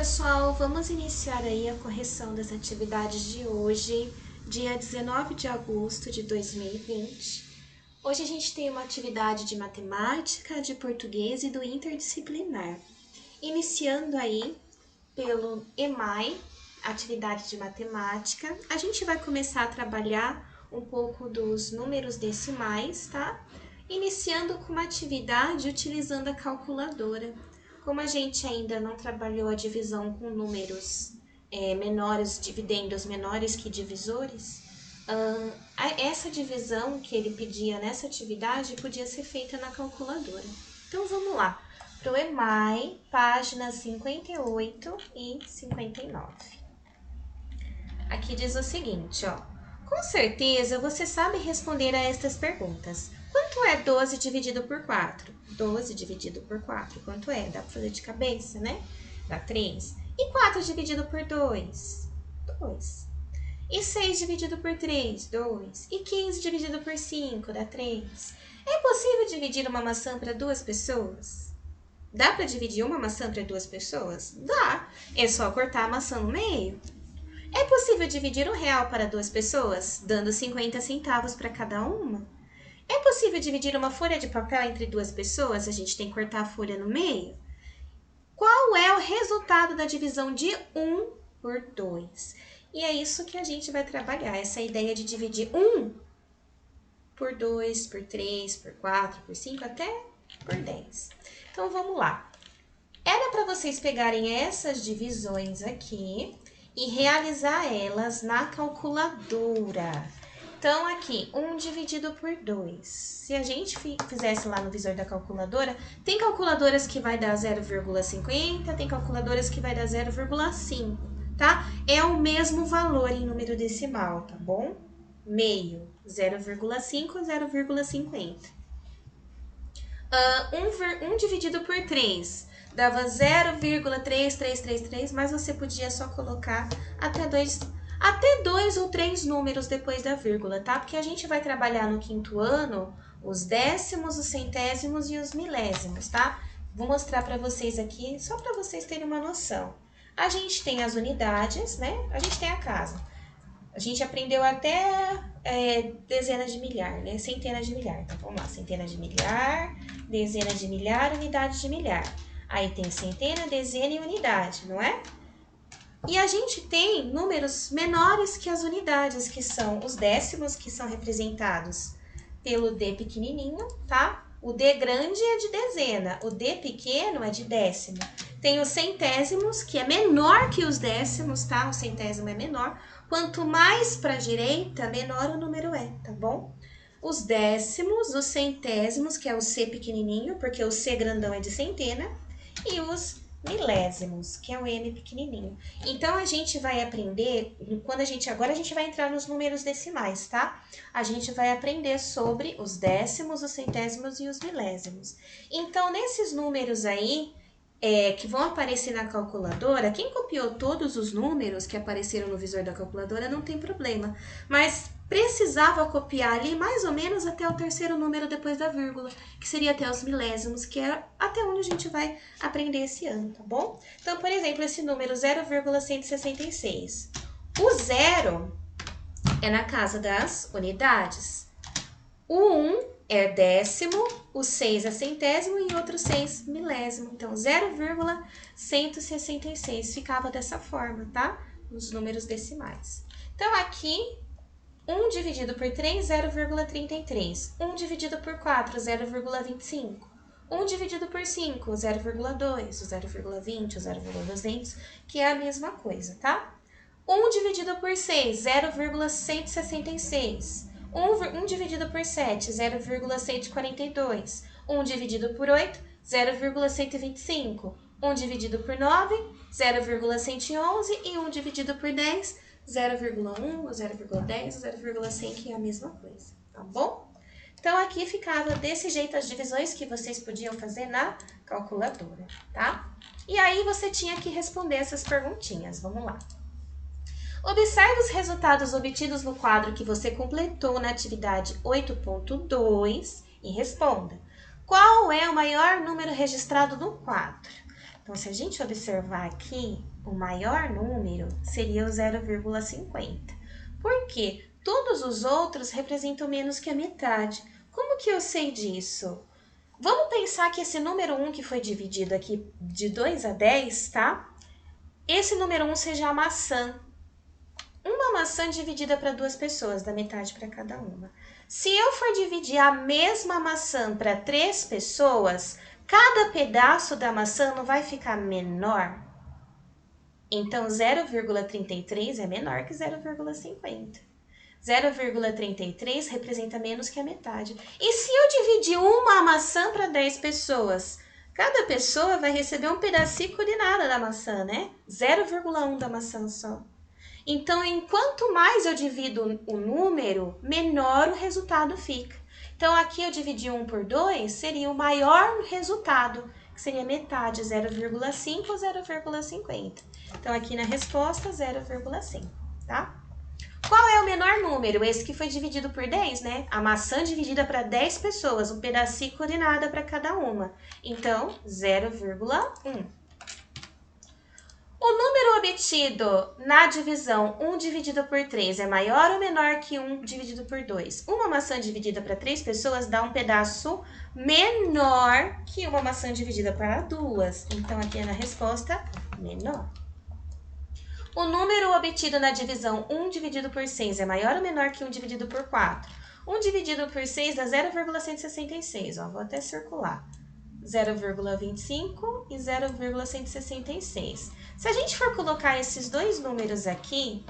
pessoal, vamos iniciar aí a correção das atividades de hoje, dia 19 de agosto de 2020. Hoje a gente tem uma atividade de matemática, de português e do interdisciplinar. Iniciando aí pelo EMAI, atividade de matemática, a gente vai começar a trabalhar um pouco dos números decimais, tá? Iniciando com uma atividade utilizando a calculadora. Como a gente ainda não trabalhou a divisão com números menores, dividendos menores que divisores, essa divisão que ele pedia nessa atividade podia ser feita na calculadora. Então vamos lá, para o EMAI, páginas 58 e 59. Aqui diz o seguinte, ó. Com certeza você sabe responder a estas perguntas. Quanto é 12 dividido por 4? 12 dividido por 4, quanto é? Dá para fazer de cabeça, né? Dá 3. E 4 dividido por 2? 2. E 6 dividido por 3? 2. E 15 dividido por 5? Dá 3. É possível dividir uma maçã para duas pessoas? Dá para dividir uma maçã para duas pessoas? Dá. É só cortar a maçã no meio. É possível dividir R$1 para duas pessoas, dando 50 centavos para cada uma? É possível dividir uma folha de papel entre duas pessoas? A gente tem que cortar a folha no meio. Qual é o resultado da divisão de 1 por 2? E é isso que a gente vai trabalhar, essa ideia de dividir 1 por 2, por 3, por 4, por 5, até por 10. Então, vamos lá. Era para vocês pegarem essas divisões aqui e realizar elas na calculadora. Então, aqui, 1 dividido por 2. Se a gente fizesse lá no visor da calculadora, tem calculadoras que vai dar 0,50, tem calculadoras que vai dar 0,5, tá? É o mesmo valor em número decimal, tá bom? Meio, 0,5, 0,50. 1 dividido por 3 dava 0,3333, mas você podia só colocar até dois ou três números depois da vírgula, tá? Porque a gente vai trabalhar no quinto ano os décimos, os centésimos e os milésimos, tá? Vou mostrar para vocês aqui, só para vocês terem uma noção. A gente tem as unidades, né? A gente tem a casa. A gente aprendeu até dezenas de milhar, né? Centenas de milhar. Então, vamos lá. Centenas de milhar, dezenas de milhar, unidades de milhar. Aí tem centena, dezena e unidade, não é? E a gente tem números menores que as unidades, que são os décimos, que são representados pelo D pequenininho, tá? O D grande é de dezena, o D pequeno é de décimo. Tem os centésimos, que é menor que os décimos, tá? O centésimo é menor. Quanto mais para a direita, menor o número é, tá bom? Os décimos, os centésimos, que é o C pequenininho, porque o C grandão é de centena, e os milésimos, que é o M pequenininho. Então, a gente vai aprender, agora a gente vai entrar nos números decimais, tá? A gente vai aprender sobre os décimos, os centésimos e os milésimos. Então, nesses números aí, que vão aparecer na calculadora, quem copiou todos os números que apareceram no visor da calculadora não tem problema, mas precisava copiar ali mais ou menos até o terceiro número depois da vírgula, que seria até os milésimos, que é até onde a gente vai aprender esse ano, tá bom? Então, por exemplo, esse número 0,166. O 0 é na casa das unidades. O 1 é décimo, o 6 é centésimo e outro 6 milésimo. Então, 0,166 ficava dessa forma, tá? Nos números decimais. Então, aqui, 1 dividido por 3, 0,33. 1 dividido por 4, 0,25. 1 dividido por 5, 0,2. O 0,20, o 0,200, que é a mesma coisa, tá? 1 dividido por 6, 0,166. 1 dividido por 7, 0,142. 1 dividido por 8, 0,125. 1 dividido por 9, 0,111. E 1 dividido por 10, 0,1, 0,10, 0,100, que é a mesma coisa, tá bom? Então, aqui ficava desse jeito as divisões que vocês podiam fazer na calculadora, tá? E aí, você tinha que responder essas perguntinhas. Vamos lá. Observe os resultados obtidos no quadro que você completou na atividade 8.2 e responda. Qual é o maior número registrado no quadro? Então, se a gente observar aqui, o maior número seria o 0,50. Por quê? Todos os outros representam menos que a metade. Como que eu sei disso? Vamos pensar que esse número 1 que foi dividido aqui de 2 a 10, tá? Esse número 1 seja a maçã. Uma maçã dividida para duas pessoas, da metade para cada uma. Se eu for dividir a mesma maçã para 3 pessoas, cada pedaço da maçã não vai ficar menor? Então, 0,33 é menor que 0,50. 0,33 representa menos que a metade. E se eu dividir uma maçã para 10 pessoas, cada pessoa vai receber um pedacinho de nada da maçã, né? 0,1 da maçã só. Então, enquanto mais eu divido o número, menor o resultado fica. Então, aqui eu dividi 1 por 2, seria o maior resultado, que seria metade, 0,5 ou 0,50. Então, aqui na resposta, 0,5, tá? Qual é o menor número? Esse que foi dividido por 10, né? A maçã dividida para 10 pessoas, um pedacinho de nada para cada uma. Então, 0,1. O número obtido na divisão 1 dividido por 3 é maior ou menor que 1 dividido por 2? Uma maçã dividida para 3 pessoas dá um pedaço menor que uma maçã dividida para 2. Então, aqui é na resposta, menor. O número obtido na divisão 1 dividido por 6 é maior ou menor que 1 dividido por 4? 1 dividido por 6 dá 0,166. Vou até circular. 0,25 e 0,166. Se a gente for colocar esses dois números aqui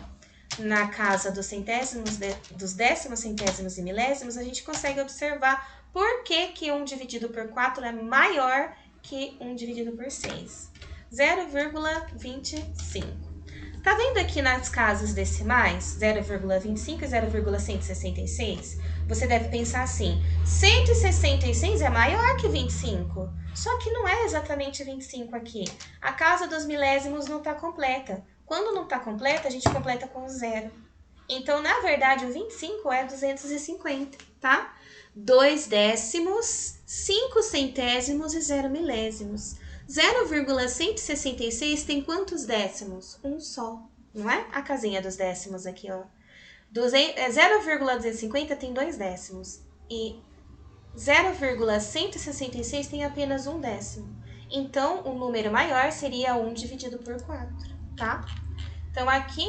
na casa dos centésimos, dos décimos, centésimos e milésimos, a gente consegue observar por que 1 dividido por 4 é maior que 1 dividido por 6. 0,25. Tá vendo aqui nas casas decimais, 0,25 e 0,166? Você deve pensar assim, 166 é maior que 25, só que não é exatamente 25 aqui. A casa dos milésimos não está completa. Quando não está completa, a gente completa com 0. Então, na verdade, o 25 é 250, tá? 2 décimos, 5 centésimos e 0 milésimos. 0,166 tem quantos décimos? Um só, não é? A casinha dos décimos aqui, ó. 0,250 tem 2 décimos e 0,166 tem apenas 1 décimo. Então, o número maior seria 1 dividido por 4, tá? Então, aqui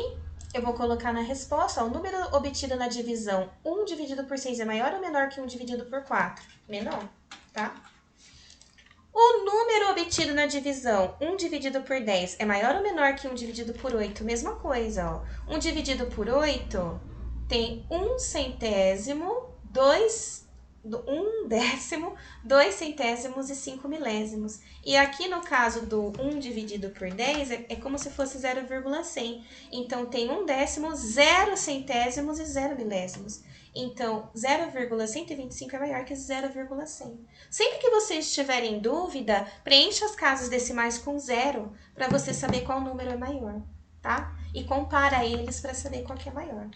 eu vou colocar na resposta, ó, o número obtido na divisão 1 dividido por 6 é maior ou menor que 1 dividido por 4? Menor, tá? O número obtido na divisão 1 dividido por 10 é maior ou menor que 1 dividido por 8? Mesma coisa, ó. 1 dividido por 8 tem 1 centésimo, 1 décimo, 2 centésimos e 5 milésimos. E aqui no caso do 1 dividido por 10 é como se fosse 0,100. Então, tem 1 décimo, 0 centésimos e 0 milésimos. Então, 0,125 é maior que 0,100. Sempre que vocês estiverem em dúvida, preencha as casas decimais com 0 para você saber qual número é maior, tá? E compara eles para saber qual que é maior.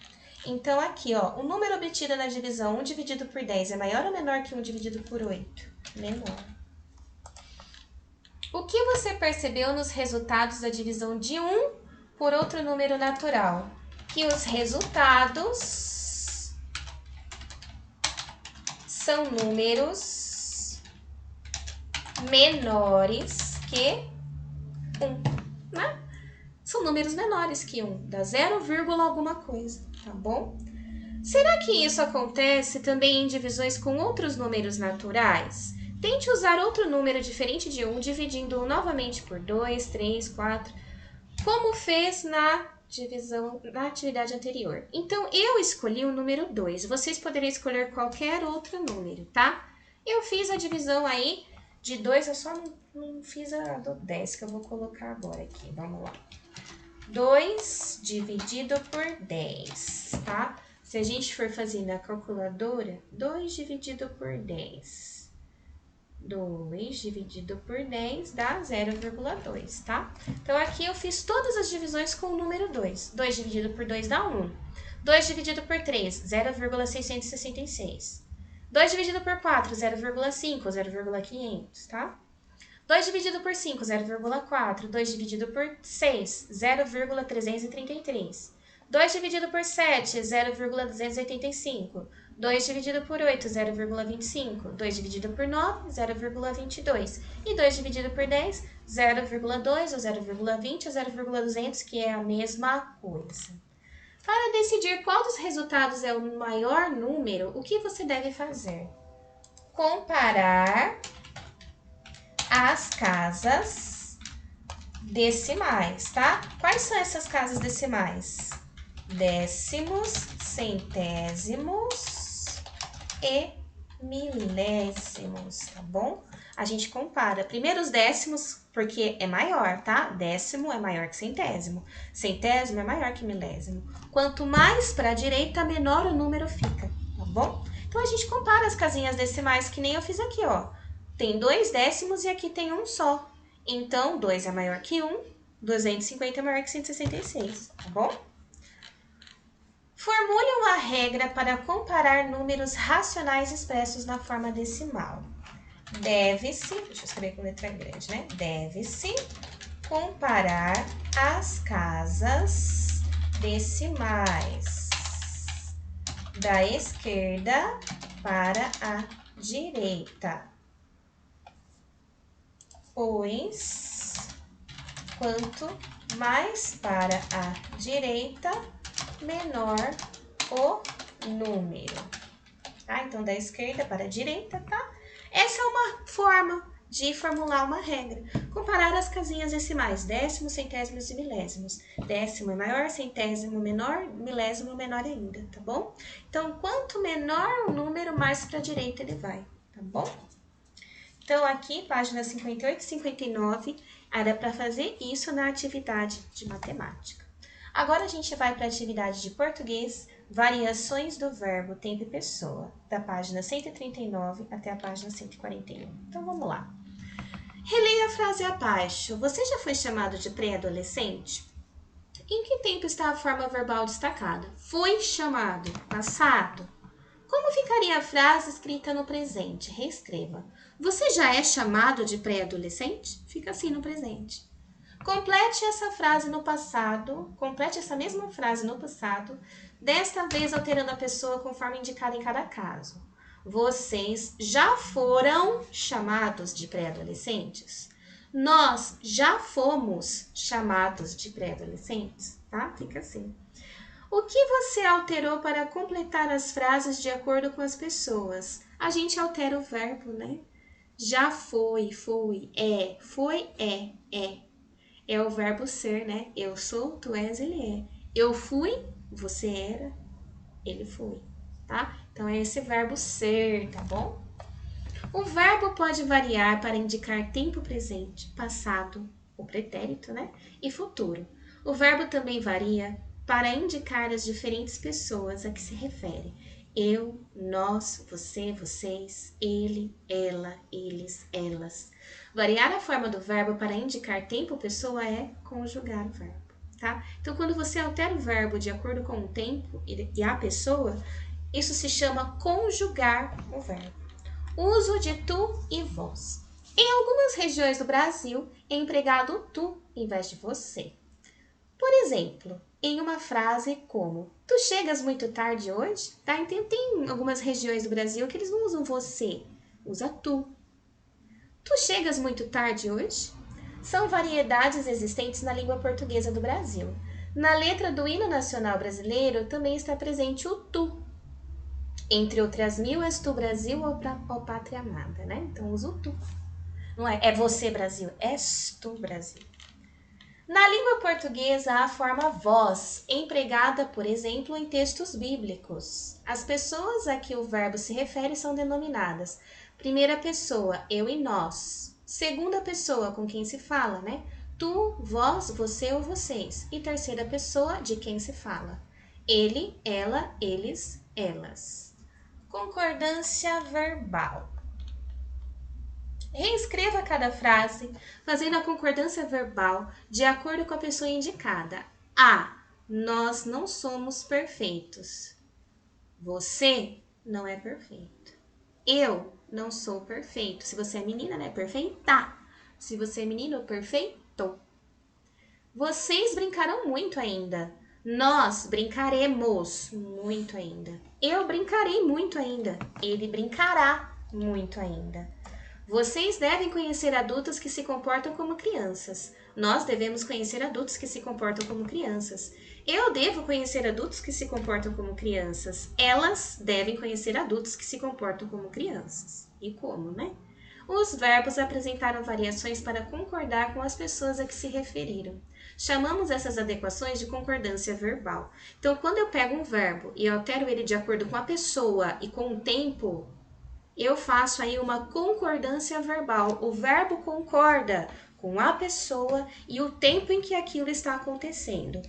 Então, aqui, ó, o número obtido na divisão 1 dividido por 10 é maior ou menor que 1 dividido por 8? Menor. O que você percebeu nos resultados da divisão de 1 por outro número natural? Que os resultados são números menores que 1, né? São números menores que 1, dá 0, alguma coisa, tá bom? Será que isso acontece também em divisões com outros números naturais? Tente usar outro número diferente de 1, dividindo-o novamente por 2, 3, 4, como fez na atividade anterior. Então, eu escolhi o número 2. Vocês poderiam escolher qualquer outro número, tá? Eu fiz a divisão aí de 2, eu só não fiz a do 10, que eu vou colocar agora aqui. Vamos lá. 2 dividido por 10, tá? Se a gente for fazer na calculadora, 2 dividido por 10. 2 dividido por 10 dá 0,2, tá? Então, aqui eu fiz todas as divisões com o número 2. 2 dividido por 2 dá 1. 2 dividido por 3, 0,666. 2 dividido por 4, 0,5, 0,500, tá? 2 dividido por 5, 0,4. 2 dividido por 6, 0,333. 2 dividido por 7, 0,285. 2 dividido por 8, 0,25. 2 dividido por 9, 0,22. E 2 dividido por 10, 0,2 ou 0,20 ou 0,200, que é a mesma coisa. Para decidir qual dos resultados é o maior número, o que você deve fazer? Comparar as casas decimais, tá? Quais são essas casas decimais? Décimos, centésimos e milésimos, tá bom? A gente compara primeiro os décimos, porque é maior, tá? Décimo é maior que centésimo. Centésimo é maior que milésimo. Quanto mais para a direita, menor o número fica, tá bom? Então, a gente compara as casinhas decimais, que nem eu fiz aqui, ó. Tem 2 décimos e aqui tem um só. Então, 2 é maior que 1, 250 é maior que 166, tá bom? Formule uma regra para comparar números racionais expressos na forma decimal. Deve-se, deixa eu escrever com letra grande, né? Deve-se comparar as casas decimais da esquerda para a direita, pois quanto mais para a direita, menor o número. Tá? Então, da esquerda para a direita, tá? Essa é uma forma de formular uma regra. Comparar as casinhas decimais, décimos, centésimos e milésimos. Décimo é maior, centésimo menor, milésimo menor ainda, tá bom? Então, quanto menor o número, mais para a direita ele vai, tá bom? Então, aqui, página 58 e 59, era para fazer isso na atividade de matemática. Agora, a gente vai para a atividade de português, variações do verbo tempo e pessoa, da página 139 até a página 141. Então, vamos lá. Releia a frase abaixo. Você já foi chamado de pré-adolescente? Em que tempo está a forma verbal destacada? Foi chamado, passado. Como ficaria a frase escrita no presente? Reescreva. Você já é chamado de pré-adolescente? Fica assim no presente. Complete essa frase no passado, complete essa mesma frase no passado, desta vez alterando a pessoa conforme indicado em cada caso. Vocês já foram chamados de pré-adolescentes? Nós já fomos chamados de pré-adolescentes, tá? Fica assim. O que você alterou para completar as frases de acordo com as pessoas? A gente altera o verbo, né? Já foi, é. Foi, é. É o verbo ser, né? Eu sou, tu és, ele é. Eu fui, você era, ele foi, tá? Então, é esse verbo ser, tá bom? O verbo pode variar para indicar tempo presente, passado, o pretérito, né? E futuro. O verbo também varia para indicar as diferentes pessoas a que se refere. Eu, nós, você, vocês, ele, ela, eles, elas. Variar a forma do verbo para indicar tempo ou pessoa é conjugar o verbo, tá? Então, quando você altera o verbo de acordo com o tempo e a pessoa, isso se chama conjugar o verbo. Uso de tu e vós. Em algumas regiões do Brasil, é empregado o tu em vez de você. Por exemplo, em uma frase como tu chegas muito tarde hoje, tá? Então, tem algumas regiões do Brasil que eles não usam você, usa tu. Tu chegas muito tarde hoje? São variedades existentes na língua portuguesa do Brasil. Na letra do hino nacional brasileiro também está presente o tu. Entre outras mil, és tu Brasil, ó pátria amada, né? Então usa o tu. Não é você Brasil, és tu Brasil. Na língua portuguesa, há a forma vós, empregada, por exemplo, em textos bíblicos. As pessoas a que o verbo se refere são denominadas primeira pessoa, eu e nós. Segunda pessoa, com quem se fala, né? Tu, vós, você ou vocês. E terceira pessoa, de quem se fala. Ele, ela, eles, elas. Concordância verbal. Reescreva cada frase, fazendo a concordância verbal de acordo com a pessoa indicada. A. Nós não somos perfeitos. Você não é perfeito. Eu não sou perfeito. Se você é menina, né? Perfeita. Se você é menino, perfeito. Vocês brincaram muito ainda. Nós brincaremos muito ainda. Eu brincarei muito ainda. Ele brincará muito ainda. Vocês devem conhecer adultos que se comportam como crianças. Nós devemos conhecer adultos que se comportam como crianças. Eu devo conhecer adultos que se comportam como crianças. Elas devem conhecer adultos que se comportam como crianças. E como, né? Os verbos apresentaram variações para concordar com as pessoas a que se referiram. Chamamos essas adequações de concordância verbal. Então, quando eu pego um verbo e altero ele de acordo com a pessoa e com o tempo, eu faço aí uma concordância verbal. O verbo concorda com a pessoa e o tempo em que aquilo está acontecendo.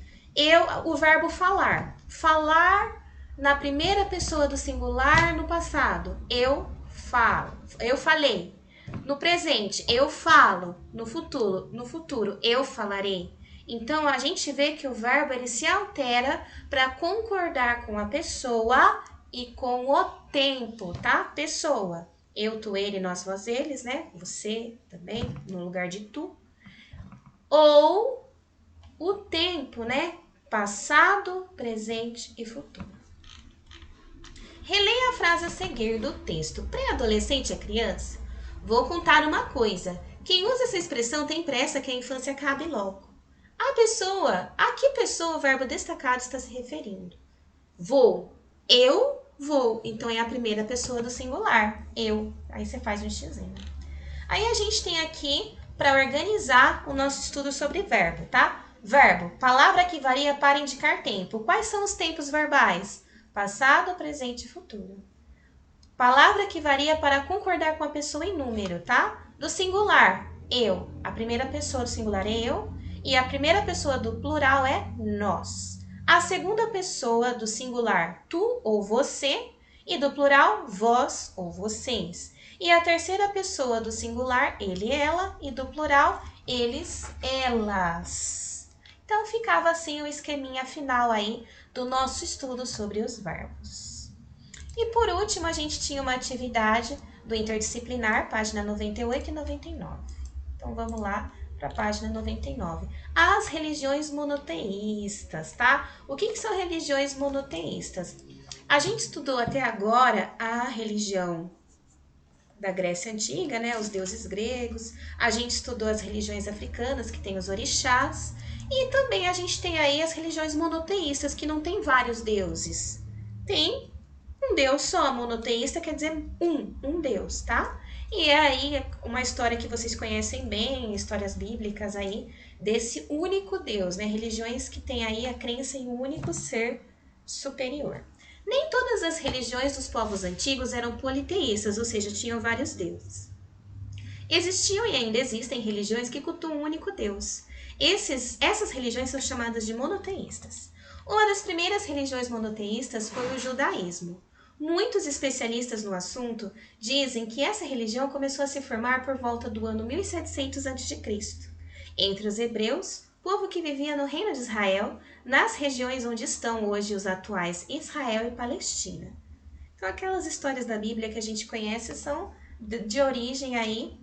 O verbo falar. Falar na primeira pessoa do singular no passado. Eu falo. Eu falei. No presente, eu falo. No futuro, eu falarei. Então, a gente vê que o verbo ele se altera para concordar com a pessoa e com o tempo, tá? Pessoa. Eu, tu, ele, nós, vós, eles, né? Você também, no lugar de tu. Ou o tempo, né? Passado, presente e futuro. Releia a frase a seguir do texto. Pré-adolescente é criança? Vou contar uma coisa. Quem usa essa expressão tem pressa que a infância acabe logo. A que pessoa o verbo destacado está se referindo? Vou. Eu vou. Então, é a primeira pessoa do singular. Eu. Aí você faz um xizinho. Aí a gente tem aqui para organizar o nosso estudo sobre verbo, tá? Verbo, palavra que varia para indicar tempo. Quais são os tempos verbais? Passado, presente e futuro. Palavra que varia para concordar com a pessoa em número, tá? Do singular, eu. A primeira pessoa do singular é eu. E a primeira pessoa do plural é nós. A segunda pessoa do singular, tu ou você. E do plural, vós ou vocês. E a terceira pessoa do singular, ele, ela. E do plural, eles, elas. Então, ficava assim o esqueminha final aí do nosso estudo sobre os verbos. E por último, a gente tinha uma atividade do interdisciplinar, página 98 e 99. Então, vamos lá para a página 99. As religiões monoteístas, tá? O que são religiões monoteístas? A gente estudou até agora a religião da Grécia Antiga, né? Os deuses gregos. A gente estudou as religiões africanas, que tem os orixás. E também a gente tem aí as religiões monoteístas, que não tem vários deuses. Tem um Deus só. Monoteísta quer dizer um Deus, tá? E é aí uma história que vocês conhecem bem, histórias bíblicas aí, desse único Deus, né? Religiões que têm aí a crença em um único ser superior. Nem todas as religiões dos povos antigos eram politeístas, ou seja, tinham vários deuses. Existiam e ainda existem religiões que cultuam um único Deus. Essas religiões são chamadas de monoteístas. Uma das primeiras religiões monoteístas foi o judaísmo. Muitos especialistas no assunto dizem que essa religião começou a se formar por volta do ano 1700 a.C. entre os hebreus, povo que vivia no reino de Israel, nas regiões onde estão hoje os atuais Israel e Palestina. Então, aquelas histórias da Bíblia que a gente conhece são de origem aí,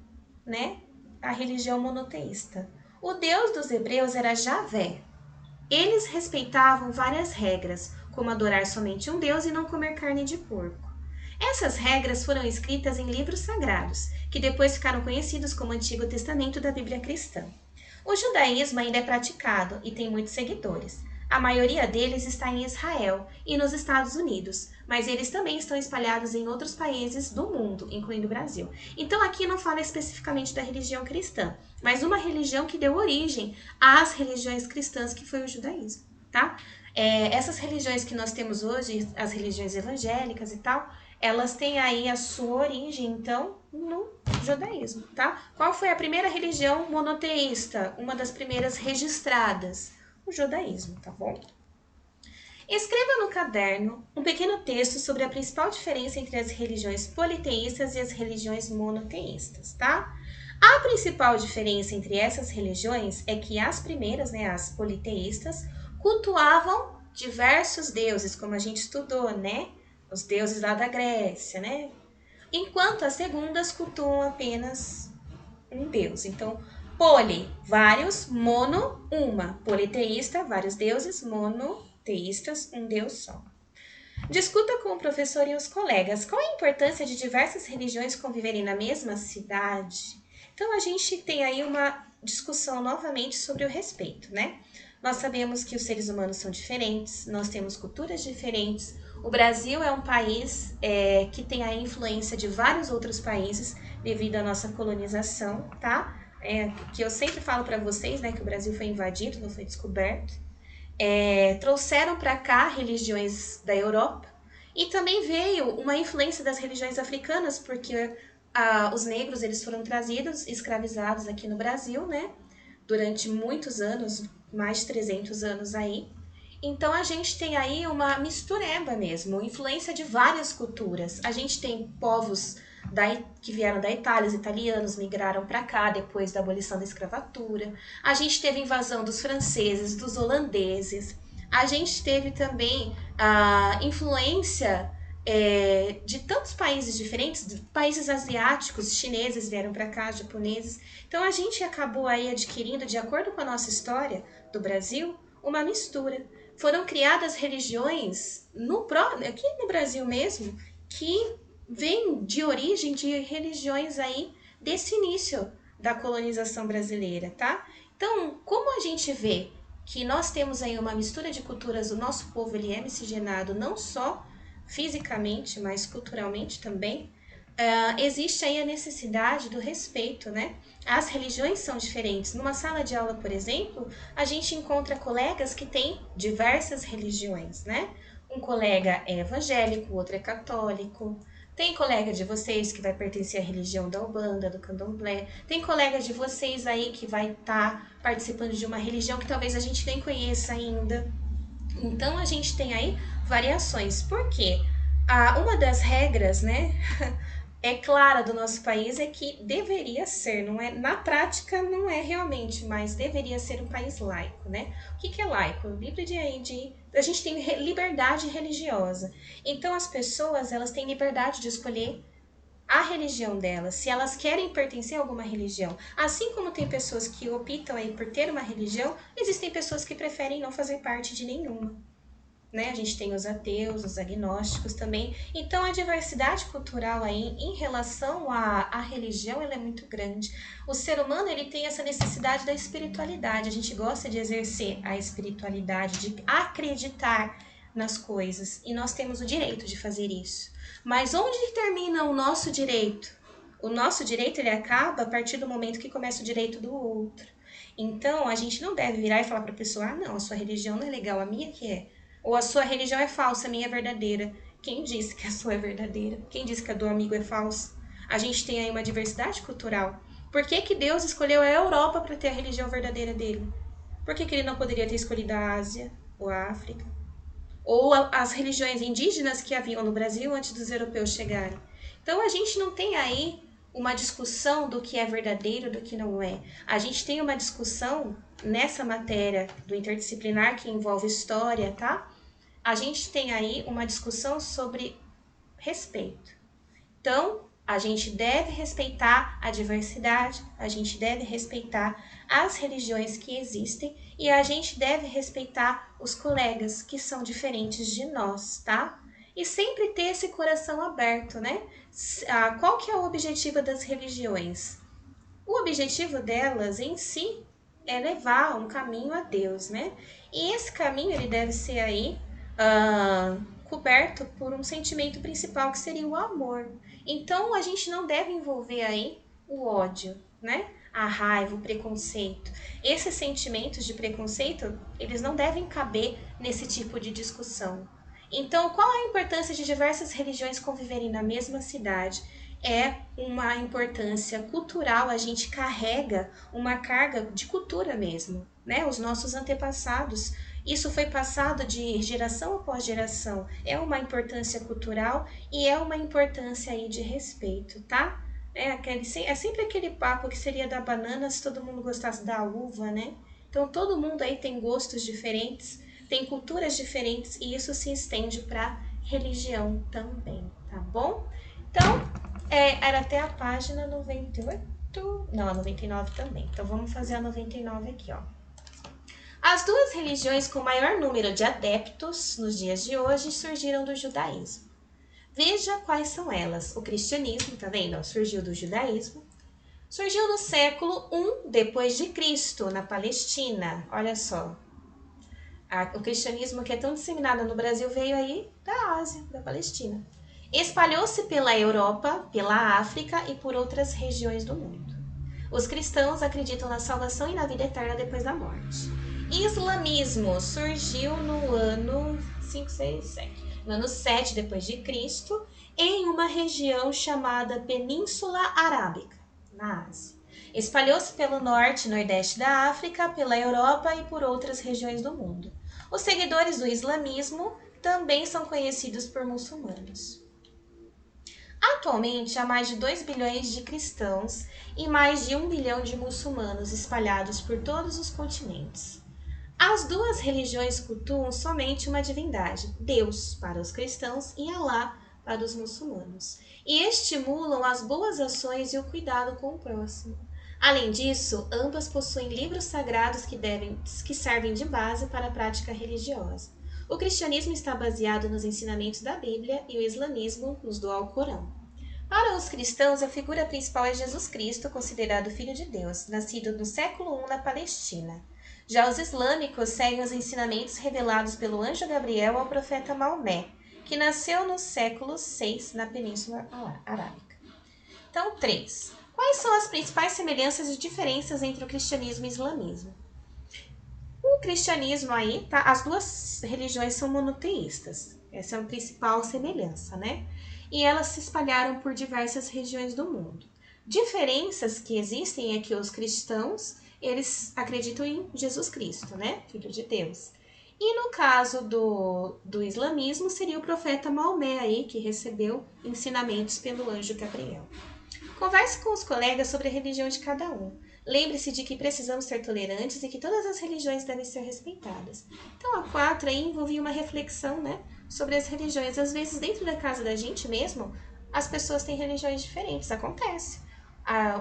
né, a religião monoteísta. O Deus dos hebreus era Javé. Eles respeitavam várias regras, como adorar somente um Deus e não comer carne de porco. Essas regras foram escritas em livros sagrados, que depois ficaram conhecidos como Antigo Testamento da Bíblia cristã. O judaísmo ainda é praticado e tem muitos seguidores. A maioria deles está em Israel e nos Estados Unidos, mas eles também estão espalhados em outros países do mundo, incluindo o Brasil. Então aqui não fala especificamente da religião cristã, mas uma religião que deu origem às religiões cristãs, que foi o judaísmo, tá? Essas religiões que nós temos hoje, as religiões evangélicas e tal, elas têm aí a sua origem, então, no judaísmo, tá? Qual foi a primeira religião monoteísta? Uma das primeiras registradas? O judaísmo, tá bom? Escreva no caderno um pequeno texto sobre a principal diferença entre as religiões politeístas e as religiões monoteístas, tá? A principal diferença entre essas religiões é que as primeiras, né, as politeístas, cultuavam diversos deuses, como a gente estudou, né? Os deuses lá da Grécia, né? Enquanto as segundas cultuam apenas um Deus. Então, poli, vários, mono, uma. Politeísta, vários deuses, monoteístas, um Deus só. Discuta com o professor e os colegas qual a importância de diversas religiões conviverem na mesma cidade. Então, a gente tem aí uma discussão novamente sobre o respeito, né? Nós sabemos que os seres humanos são diferentes, nós temos culturas diferentes. O Brasil é um país que tem a influência de vários outros países devido à nossa colonização, tá? Que eu sempre falo para vocês, né, que o Brasil foi invadido, não foi descoberto. Trouxeram para cá religiões da Europa e também veio uma influência das religiões africanas, porque os negros eles foram trazidos, escravizados aqui no Brasil, né? Durante muitos anos, mais de 300 anos aí. Então a gente tem aí uma mistureba mesmo, influência de várias culturas. A gente tem povos que vieram da Itália, os italianos migraram para cá depois da abolição da escravatura. A gente teve invasão dos franceses, dos holandeses. A gente teve também a influência de tantos países diferentes, países asiáticos, chineses vieram para cá, japoneses. Então a gente acabou aí adquirindo, de acordo com a nossa história do Brasil, uma mistura. Foram criadas religiões aqui no Brasil mesmo que vêm de origem de religiões aí desse início da colonização brasileira, tá? Então, como a gente vê que nós temos aí uma mistura de culturas, o nosso povo ele é miscigenado não só fisicamente, mas culturalmente também, existe aí a necessidade do respeito, né? As religiões são diferentes. Numa sala de aula, por exemplo, a gente encontra colegas que têm diversas religiões, né? Um colega é evangélico, o outro é católico. Tem colega de vocês que vai pertencer à religião da Umbanda, do Candomblé. Tem colega de vocês aí que vai estar participando de uma religião que talvez a gente nem conheça ainda. Então, a gente tem aí variações. Por quê? Uma das regras, né, é clara do nosso país é que deveria ser, não é, na prática não é realmente, mas deveria ser um país laico, né? O que é laico? Livre a gente tem liberdade religiosa. Então as pessoas, elas têm liberdade de escolher a religião delas, se elas querem pertencer a alguma religião. Assim como tem pessoas que optam aí por ter uma religião, existem pessoas que preferem não fazer parte de nenhuma. Né? A gente tem os ateus, os agnósticos também. Então, a diversidade cultural aí em relação à religião, ela é muito grande. O ser humano, ele tem essa necessidade da espiritualidade. A gente gosta de exercer a espiritualidade, de acreditar nas coisas. E nós temos o direito de fazer isso. Mas onde termina o nosso direito? O nosso direito, ele acaba a partir do momento que começa o direito do outro. Então, a gente não deve virar e falar para a pessoa, não, a sua religião não é legal, a minha que é. Ou a sua religião é falsa, a minha é verdadeira. Quem disse que a sua é verdadeira? Quem disse que a do amigo é falsa? A gente tem aí uma diversidade cultural. Por que Deus escolheu a Europa para ter a religião verdadeira dele? Por que ele não poderia ter escolhido a Ásia ou a África? Ou as religiões indígenas que haviam no Brasil antes dos europeus chegarem? Então a gente não tem aí uma discussão do que é verdadeiro, do que não é. A gente tem uma discussão nessa matéria do interdisciplinar que envolve história, tá? A gente tem aí uma discussão sobre respeito. Então, a gente deve respeitar a diversidade, a gente deve respeitar as religiões que existem e a gente deve respeitar os colegas que são diferentes de nós, tá? E sempre ter esse coração aberto, né? Qual que é o objetivo das religiões? O objetivo delas em si é levar um caminho a Deus, né? E esse caminho ele deve ser aí coberto por um sentimento principal que seria o amor. Então a gente não deve envolver aí o ódio, né? A raiva, o preconceito. Esses sentimentos de preconceito, eles não devem caber nesse tipo de discussão. Então, qual a importância de diversas religiões conviverem na mesma cidade? É uma importância cultural, a gente carrega uma carga de cultura mesmo, né? Os nossos antepassados, isso foi passado de geração após geração, é uma importância cultural e é uma importância aí de respeito, tá? É sempre aquele papo que seria da banana se todo mundo gostasse da uva, né? Então todo mundo aí tem gostos diferentes, tem culturas diferentes e isso se estende para religião também, tá bom? Então, era até a página 98. Não, a 99 também. Então, vamos fazer a 99 aqui, ó. As duas religiões com maior número de adeptos nos dias de hoje surgiram do judaísmo. Veja quais são elas. O cristianismo, tá vendo? Surgiu do judaísmo. Surgiu no século I depois de Cristo, na Palestina. Olha só. O cristianismo que é tão disseminado no Brasil veio aí da Ásia, da Palestina. Espalhou-se pela Europa, pela África e por outras regiões do mundo. Os cristãos acreditam na salvação e na vida eterna depois da morte. Islamismo surgiu no ano 7 depois de Cristo, em uma região chamada Península Arábica, na Ásia. Espalhou-se pelo norte e nordeste da África, pela Europa e por outras regiões do mundo. Os seguidores do islamismo também são conhecidos por muçulmanos. Atualmente, há mais de 2 bilhões de cristãos e mais de 1 bilhão de muçulmanos espalhados por todos os continentes. As duas religiões cultuam somente uma divindade, Deus para os cristãos e Alá para os muçulmanos, e estimulam as boas ações e o cuidado com o próximo. Além disso, ambas possuem livros sagrados que servem de base para a prática religiosa. O cristianismo está baseado nos ensinamentos da Bíblia e o islamismo nos do Alcorão. Para os cristãos, a figura principal é Jesus Cristo, considerado Filho de Deus, nascido no século I na Palestina. Já os islâmicos seguem os ensinamentos revelados pelo anjo Gabriel ao profeta Maomé, que nasceu no século VI na Península Arábica. Então, 3. Quais são as principais semelhanças e diferenças entre o cristianismo e o islamismo? O cristianismo aí, tá? As duas religiões são monoteístas. Essa é a principal semelhança, né? E elas se espalharam por diversas regiões do mundo. Diferenças que existem é que os cristãos, eles acreditam em Jesus Cristo, né? Filho de Deus. E no caso do islamismo, seria o profeta Maomé aí, que recebeu ensinamentos pelo anjo Gabriel. Converse com os colegas sobre a religião de cada um. Lembre-se de que precisamos ser tolerantes e que todas as religiões devem ser respeitadas. Então, a 4 aí envolvia uma reflexão, né, sobre as religiões. Às vezes, dentro da casa da gente mesmo, as pessoas têm religiões diferentes. Acontece.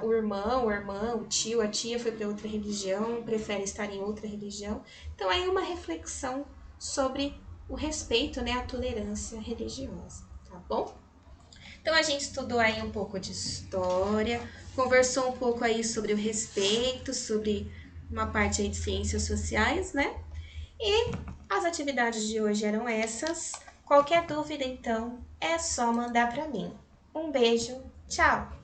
O irmão, a irmã, o tio, a tia foi para outra religião, prefere estar em outra religião. Então, aí uma reflexão sobre o respeito, né, a tolerância religiosa, tá bom? Então, a gente estudou aí um pouco de história, conversou um pouco aí sobre o respeito, sobre uma parte aí de ciências sociais, né? E as atividades de hoje eram essas. Qualquer dúvida, então, é só mandar para mim. Um beijo, tchau!